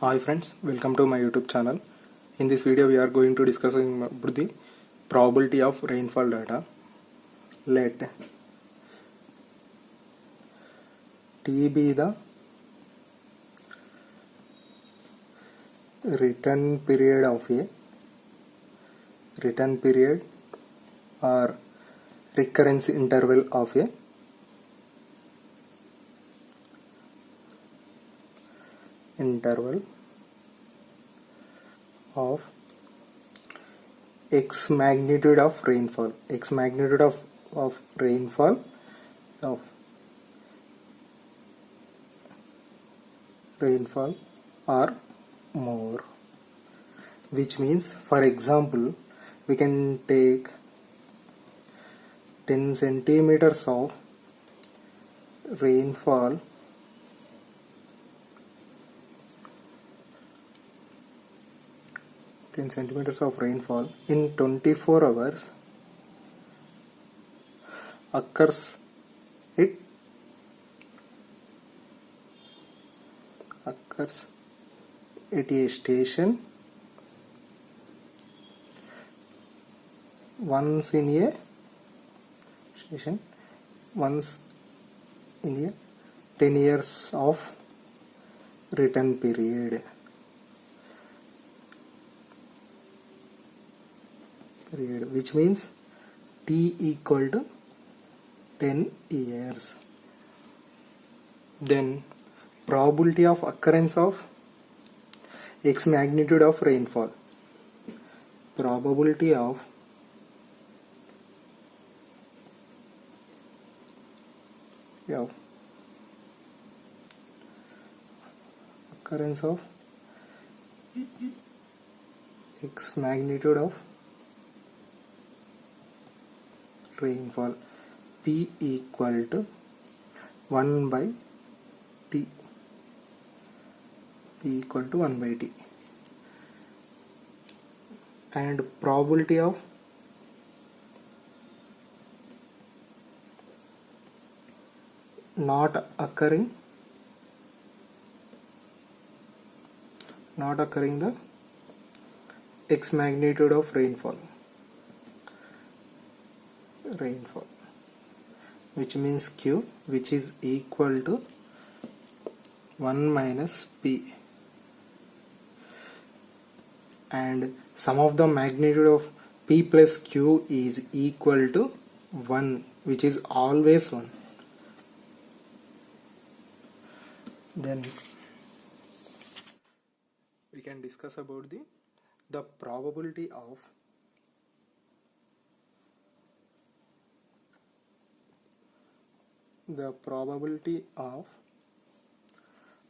Hi friends, welcome to my YouTube channel. In this video we are going to discuss about the probability of rainfall data. Let T be the return period or recurrence interval of a interval of x magnitude of rainfall, of rainfall or more, which means, for example, we can take 10 centimeters of rainfall in 24 hours occurs at a station once in a 10 years of return period, which means T equal to 10 years. Then probability of occurrence of x magnitude of rainfall, probability of occurrence of x magnitude of rainfall, P equal to 1 by T, and probability of not occurring the x magnitude of rainfall, which means Q, which is equal to 1 minus P, and sum of the magnitude of P plus Q is equal to 1, which is always 1. Then we can discuss about the probability of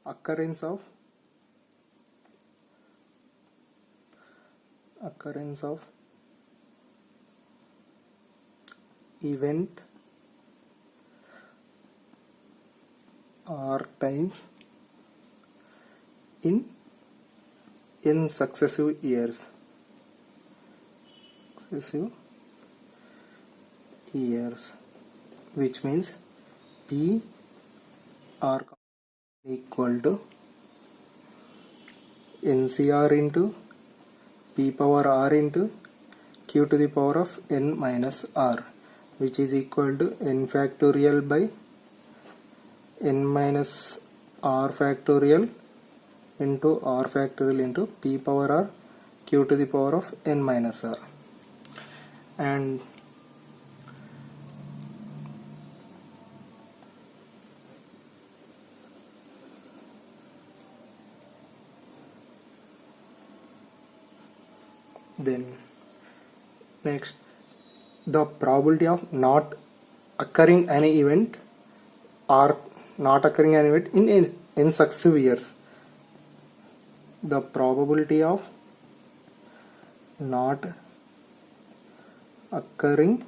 occurrence of event or times in successive years, which means P are equal to NCR into P power R into Q to the power of N minus R, which is equal to N factorial by N minus R factorial into R factorial into P power R Q to the power of N minus R. And then next, the probability of not occurring any event or not occurring an event in successive years, the probability of not occurring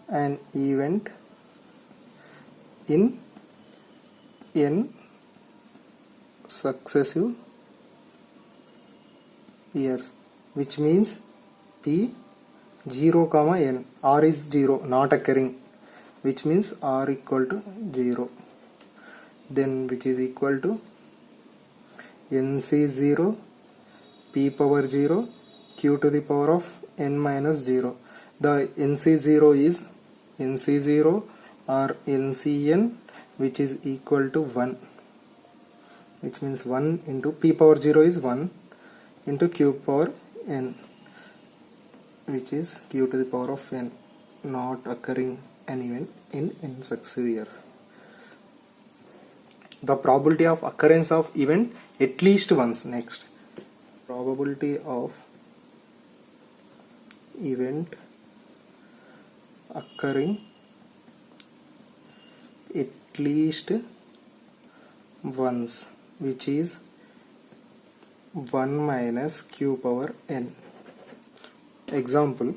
an event in successive years, which means P 0, N, R is 0, not occurring, which means R equal to 0, then which is equal to NC0 p power 0 q to the power of n minus 0. The NC0 is NC0 or NCN, which is equal to 1, which means 1 into p power 0 is 1 into q power n, which is q to the power of n, not occurring an event in n successive years. The probability of occurrence of event at least once. Next, probability of event occurring at least once, which is 1 minus q power n. Example,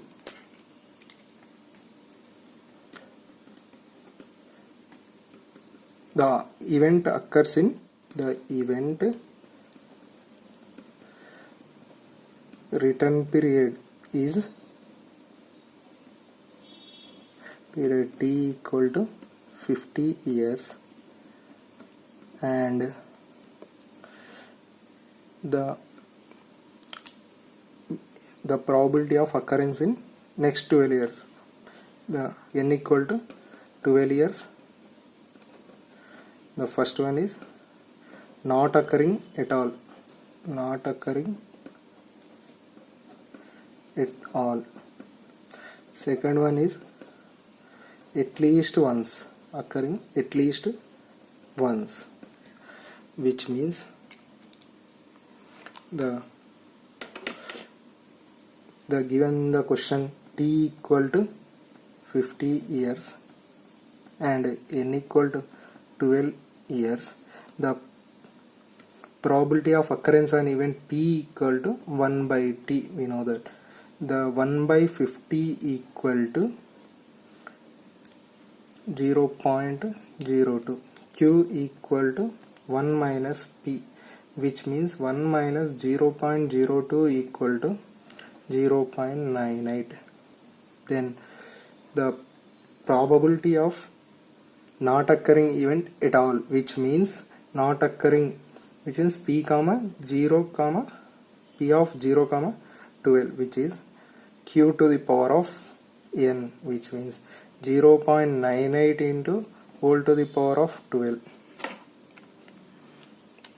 the event occurs in return period is period t equal to 50 years, and the probability of occurrence in next 12 years, the n equal to 12 years. The first one is not occurring at all, not occurring at all. Second one is at least once, occurring at least once, which means the given the question t equal to 50 years and n equal to 12 years, the probability of occurrence an event p equal to 1 by t. We know that the 1 by 50 equal to 0.02, q equal to 1 minus p, which means 1 minus 0.02 equal to 0.98. Then the probability of not occurring event at all, which means not occurring, which is p comma 0 comma p of 0 comma 12, which is q to the power of n, which means 0.98 into whole to the power of 12,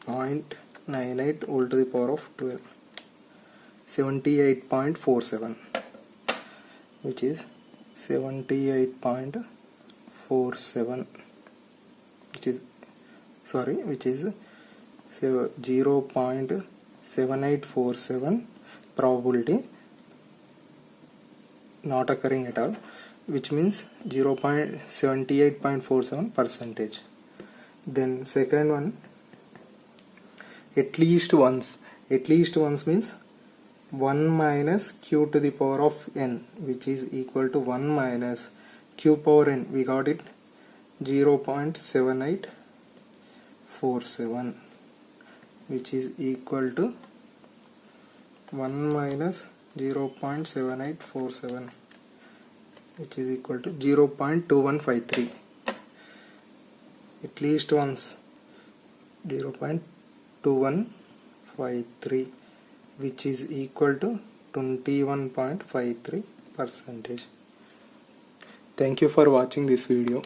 0.98 whole to the power of 12, 78.47, which is 78.47, which is 0.7847 probability not occurring at all, which means 0.78.47 percentage. Then second one, at least once. At least once means 1 minus q to the power of n, which is equal to 1 minus q power n. We got it 0.7847, which is equal to 1 minus 0.7847, which is equal to 0.2153. At least once 0.2153, which is equal to 21.53%. Thank you for watching this video.